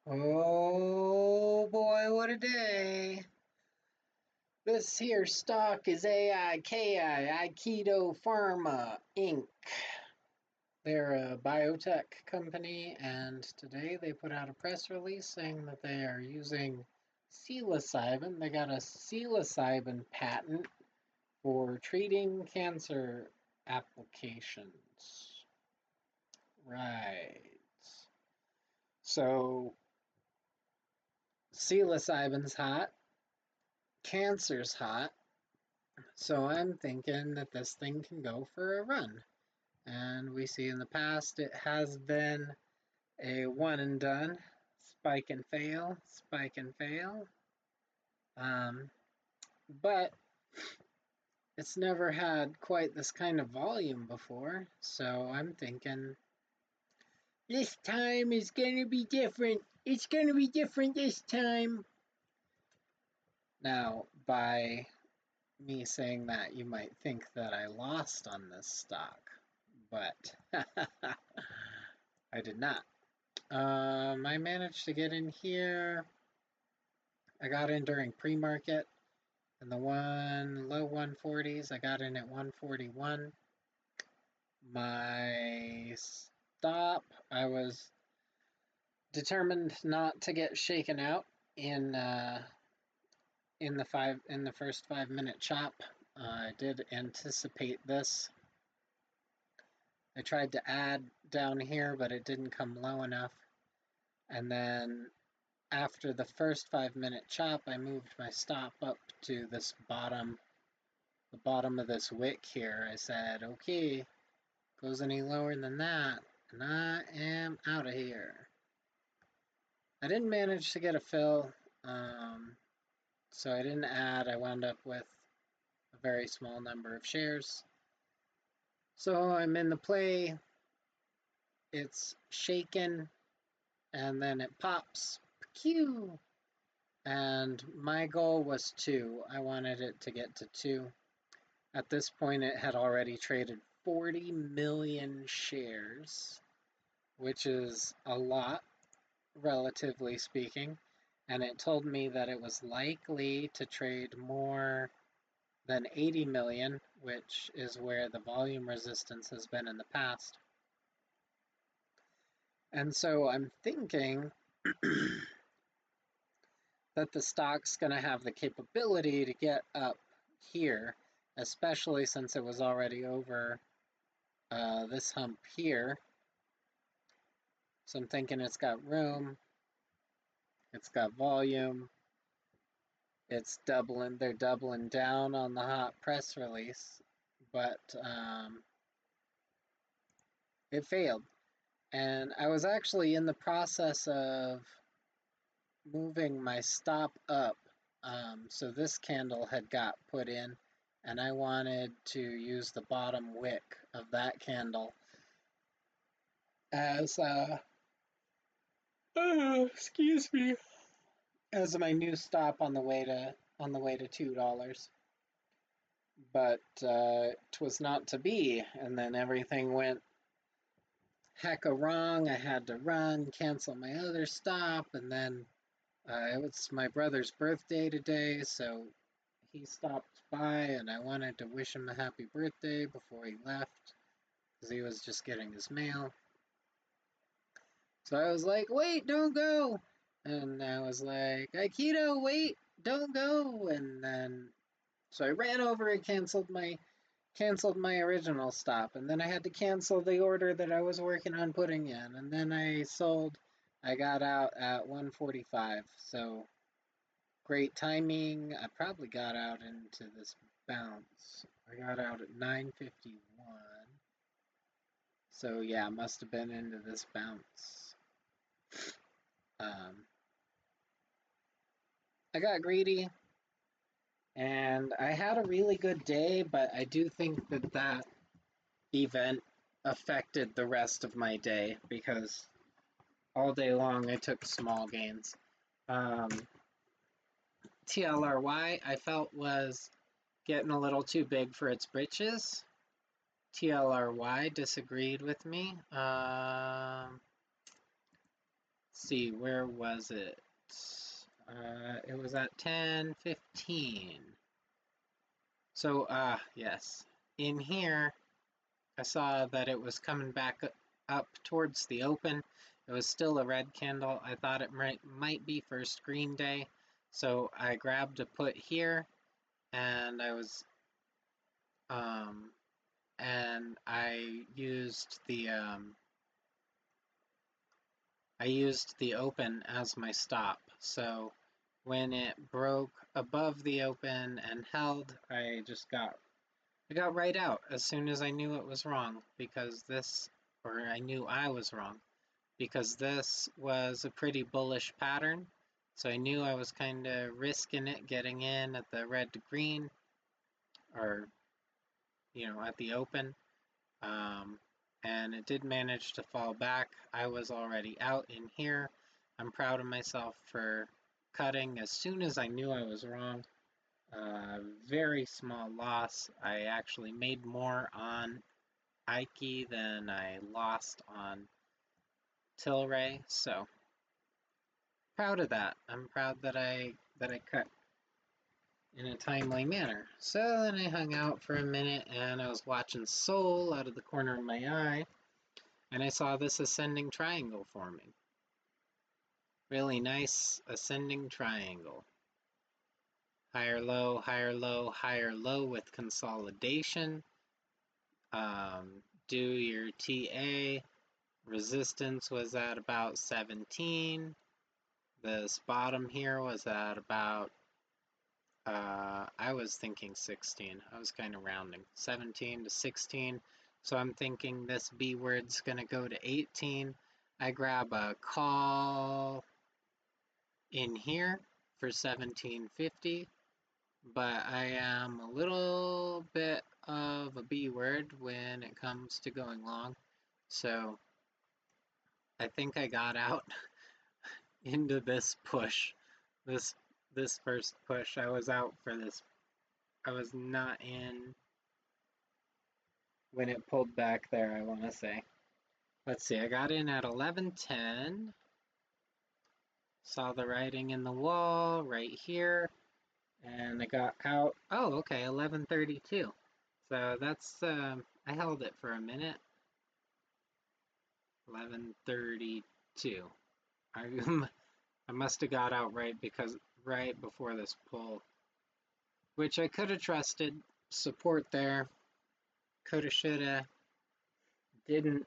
Oh boy, what a day. This here stock is AIKI, Aikido Pharma Inc. They're a biotech company, and today they put out a press release saying that they are using psilocybin. They got a psilocybin patent for treating cancer applications. Right. So, psilocybin's hot. Cancer's hot, so I'm thinking that this thing can go for a run. And we see in the past it has been a one and done, spike and fail, spike and fail. But it's never had quite this kind of volume before, so I'm thinking this time is going to be different. It's going to be different this time. Now, by me saying that, you might think that I lost on this stock, but I did not. I managed to get in here. I got in during pre-market in the low 140s. I got in at 141. My stop, I was determined not to get shaken out in the first 5-minute chop. I did anticipate this. I tried to add down here, but it didn't come low enough. And then after the first 5-minute chop, I moved my stop up to this the bottom of this wick here. I said, okay, goes any lower than that, and I am out of here. I didn't manage to get a fill, so I didn't add. I wound up with a very small number of shares. So I'm in the play. It's shaken, and then it pops. Pew! And my goal was 2. I wanted it to get to 2. At this point, it had already traded 40 million shares, which is a lot, relatively speaking. And it told me that it was likely to trade more than 80 million, which is where the volume resistance has been in the past. And so I'm thinking that the stock's going to have the capability to get up here, especially since it was already over this hump here. So I'm thinking it's got room, it's got volume, it's doubling, they're doubling down on the hot press release, but it failed. And I was actually in the process of moving my stop up. So this candle had got put in, and I wanted to use the bottom wick of that candle as excuse me, as my new stop on the way to $2. But 'twas not to be, and then everything went hecka wrong. I had to run, cancel my other stop, and then it was my brother's birthday today, so he stopped by, and I wanted to wish him a happy birthday before he left, because he was just getting his mail. So I was like, wait, don't go! And I was like, Aikido, wait, don't go! And then, so I ran over and canceled my original stop, and then I had to cancel the order that I was working on putting in, and then I got out at 145, so great timing. I probably got out into this bounce. I got out at 9:51. So yeah, must have been into this bounce. I got greedy, and I had a really good day, but I do think that event affected the rest of my day, because all day long I took small gains. TLRY I felt was getting a little too big for its britches. TLRY disagreed with me. see, where was it? It was at 10:15. So, yes. In here, I saw that it was coming back up towards the open. It was still a red candle. I thought it might be first green day. So I grabbed a put here, and I used the open as my stop. So when it broke above the open and held, I got right out as soon as I knew it was wrong, I knew I was wrong, because this was a pretty bullish pattern. So I knew I was kind of risking it getting in at the red to green, or, at the open. And it did manage to fall back. I was already out in here. I'm proud of myself for cutting as soon as I knew I was wrong. Very small loss. I actually made more on AIKI than I lost on TLRY, so proud of that. I'm proud that I cut in a timely manner. So then I hung out for a minute and I was watching Sol out of the corner of my eye, and I saw this ascending triangle forming. Really nice ascending triangle. Higher low, higher low, higher low with consolidation. Do your TA. Resistance was at about 17. This bottom here was at about, I was thinking 16. I was kind of rounding. 17 to 16. So I'm thinking this B word's going to go to 18. I grab a call in here for 17.50. But I am a little bit of a B word when it comes to going long. So I think I got out into this push. This first push, I was out for this. I was not in when it pulled back there, I want to say. Let's see, I got in at 11:10. Saw the writing in the wall right here. And I got out, oh, okay, 11:32. So that's, I held it for a minute. 11:32. I must have got out right before this pull, which I could have trusted. Support there. Coulda, shoulda, didn't.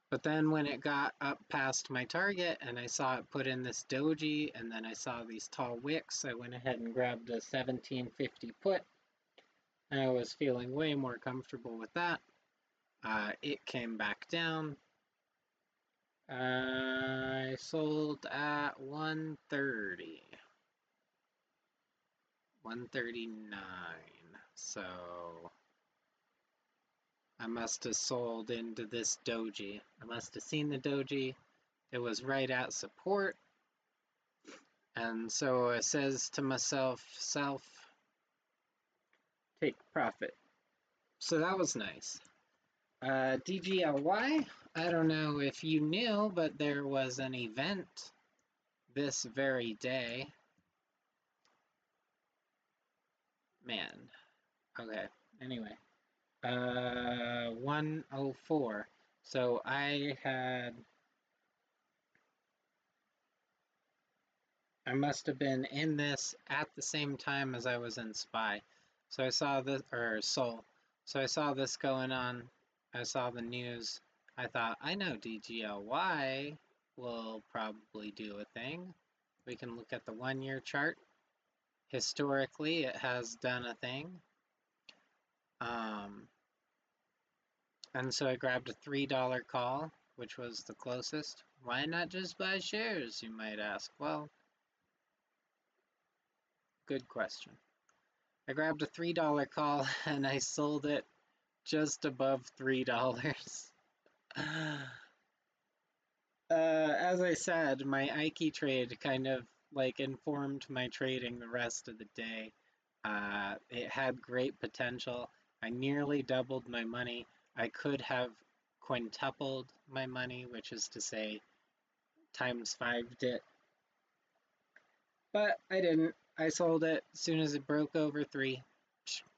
But then when it got up past my target and I saw it put in this doji, and then I saw these tall wicks, I went ahead and grabbed a 17.50 put. And I was feeling way more comfortable with that. It came back down. I sold at 130. 139. So I must have sold into this doji. I must have seen the doji. It was right at support. And so I says to myself, take profit. So that was nice. DGLY, I don't know if you knew, but there was an event this very day. Man, okay, anyway. 104. So I must have been in this at the same time as I was in SPY. So I saw this, or SOL. So I saw this going on. I saw the news. I thought, I know DGLY will probably do a thing. We can look at the 1-year chart. Historically, it has done a thing. And so I grabbed a $3 call, which was the closest. Why not just buy shares, you might ask? Well, good question. I grabbed a $3 call and I sold it just above $3. As I said, my AIKI trade kind of like informed my trading the rest of the day. It had great potential. I nearly doubled my money. I could have quintupled my money, which is to say times 5'd it. But I didn't. I sold it as soon as it broke over 3.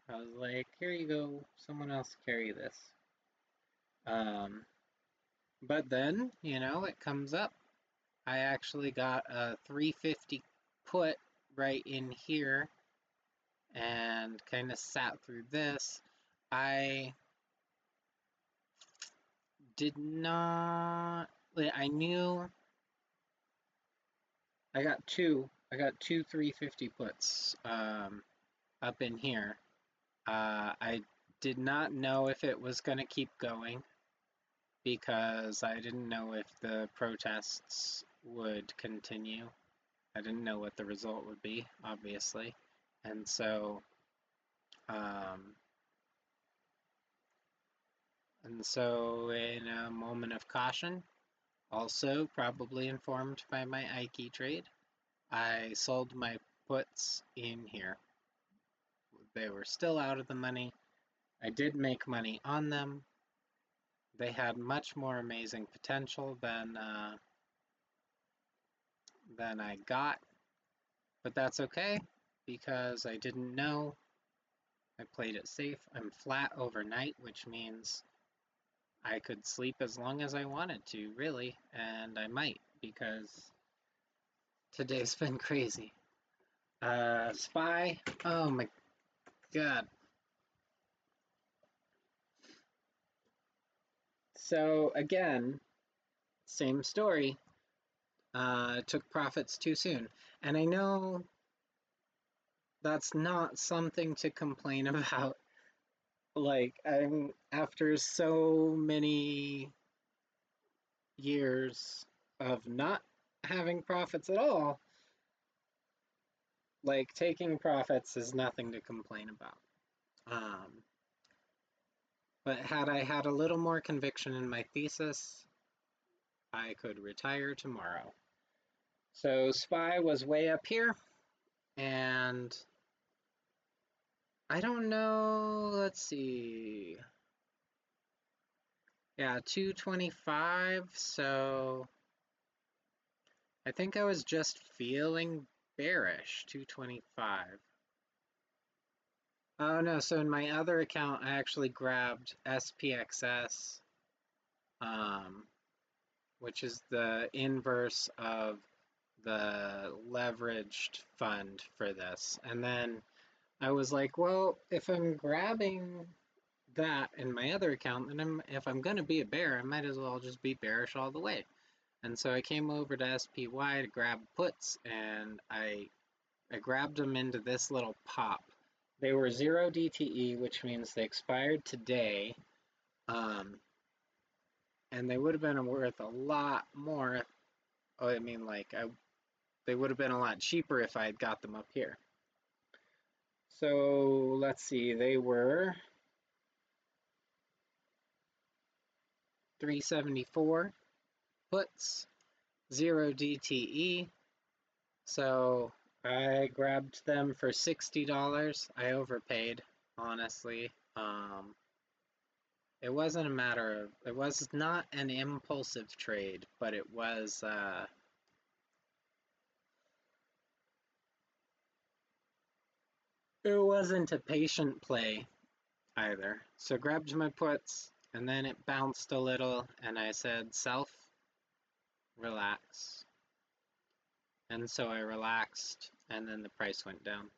I was like, here you go, someone else carry this. But then, you know, it comes up. I actually got a 350 put right in here and kind of sat through this. I did not, I knew I got two 350 puts up in here. I did not know if it was going to keep going because I didn't know if the protests would continue. I didn't know what the result would be, obviously. And so, in a moment of caution, also probably informed by my AIKI trade, I sold my puts in here. They were still out of the money. I did make money on them. They had much more amazing potential than I got, but that's okay because I didn't know. I played it safe. I'm flat overnight, which means I could sleep as long as I wanted to, really, and I might because today's been crazy. SPY, oh my god. So again, same story. Took profits too soon. And I know that's not something to complain about. Like, I'm after so many years of not having profits at all, like taking profits is nothing to complain about. But had I had a little more conviction in my thesis, I could retire tomorrow. So SPY was way up here, and I don't know, let's see. Yeah, 225, so I think I was just feeling bearish, 225. Oh no, so in my other account, I actually grabbed SPXS, which is the inverse of the leveraged fund for this. And then I was like, well, if I'm grabbing that in my other account, then if I'm going to be a bear, I might as well just be bearish all the way. And so I came over to SPY to grab puts, and I grabbed them into this little pop. They were 0 DTE, which means they expired today, and they would have been worth a lot more. I mean, like, they would have been a lot cheaper if I had got them up here. So let's see, they were 374 puts, 0 DTE. So I grabbed them for $60. I overpaid, honestly. It wasn't a matter of, it was not an impulsive trade, but it was, it wasn't a patient play either. So grabbed my puts, and then it bounced a little, and I said, self, relax. And so I relaxed, and then the price went down.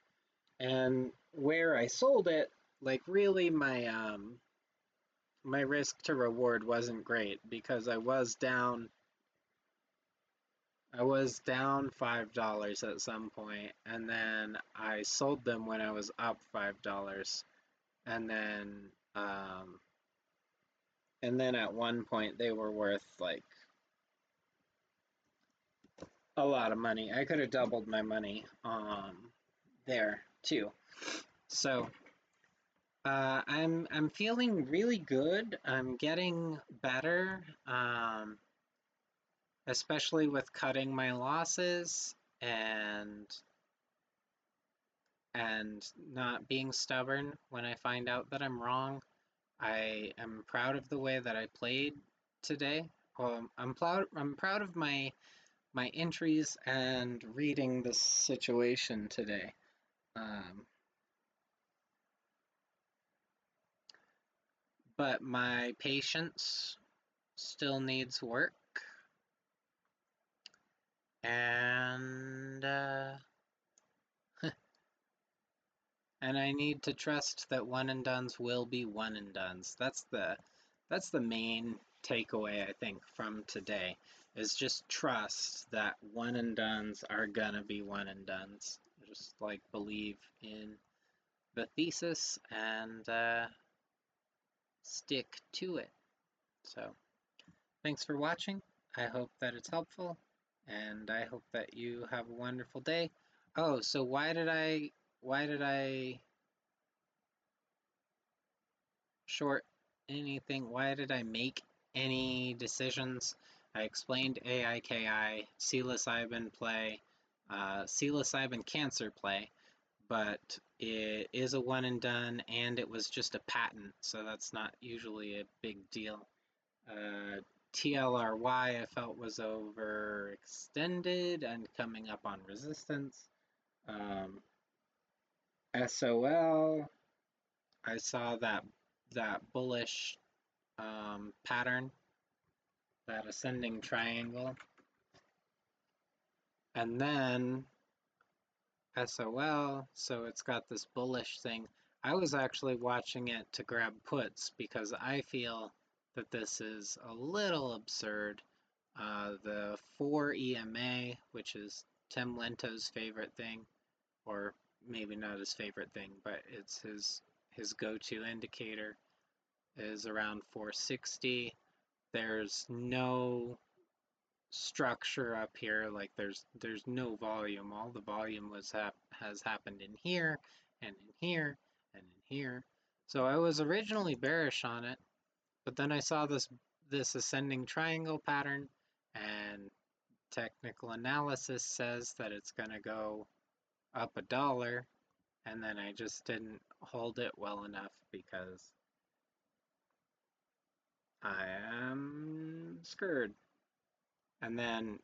And where I sold it, like really my my risk to reward wasn't great because I was down $5 at some point, and then I sold them when I was up $5, and then at one point they were worth like a lot of money. I could have doubled my money there too. So I'm feeling really good. I'm getting better, especially with cutting my losses and not being stubborn when I find out that I'm wrong. I am proud of the way that I played today. I'm proud of my my entries and reading the situation today. But my patience still needs work, and and I need to trust that one and dones will be one and dones. That's the main takeaway, I think, from today, is just trust that one and dones are gonna be one and dones. Just like believe in the thesis and stick to it. So thanks for watching. I hope that it's helpful, and I hope that you have a wonderful day. Oh, so why did I short anything? Why did I make any decisions? I explained AIKI, psilocybin play, psilocybin cancer play, but it is a one and done, and it was just a patent, so that's not usually a big deal. TLRY I felt was overextended and coming up on resistance. SOL, I saw that bullish pattern, that ascending triangle. And then SOL, so it's got this bullish thing. I was actually watching it to grab puts because I feel that this is a little absurd. The 4 EMA, which is Tim Lento's favorite thing, or maybe not his favorite thing, but it's his go-to indicator, is around 460. There's no structure up here, like there's no volume. All the volume has happened in here and in here and in here. So I was originally bearish on it, but then I saw this ascending triangle pattern, and technical analysis says that it's going to go up $1, and then I just didn't hold it well enough because I am scared. And then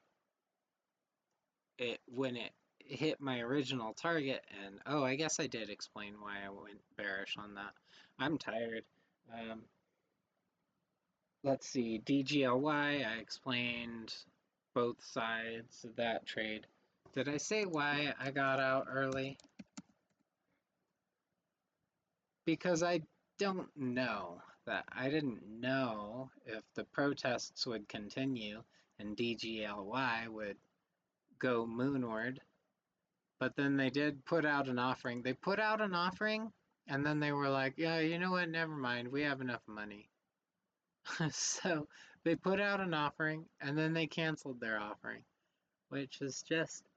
when it hit my original target, and oh, I guess I did explain why I went bearish on that. I'm tired. Let's see, DGLY, I explained both sides of that trade. Did I say why I got out early? Because I don't know. I didn't know if the protests would continue and DGLY would go moonward. But then they did put out an offering. They put out an offering, and then they were like, yeah, you know what, never mind, we have enough money. So they put out an offering, and then they canceled their offering, which is just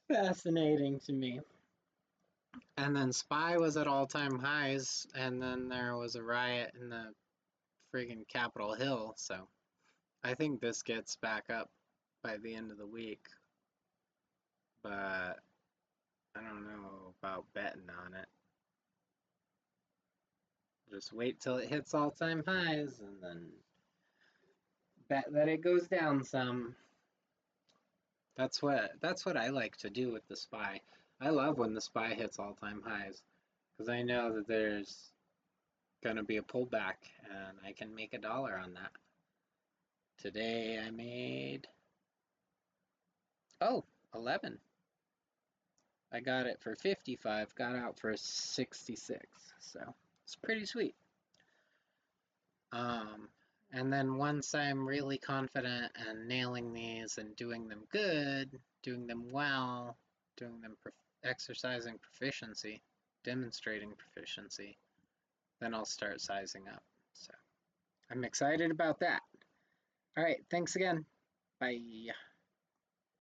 fascinating to me. And then SPY was at all-time highs, and then there was a riot in the friggin' Capitol Hill, so I think this gets back up by the end of the week, but I don't know about betting on it. Just wait till it hits all-time highs and then bet that it goes down some. That's what I like to do with the SPY. I love when the SPY hits all-time highs because I know that there's gonna be a pullback and I can make $1 on that. Today I made 11. I got it for 55, got out for 66, so it's pretty sweet. And then once I'm really confident and nailing these and doing them good, doing them well, doing them exercising proficiency, demonstrating proficiency, then I'll start sizing up. So I'm excited about that. All right, thanks again. Bye.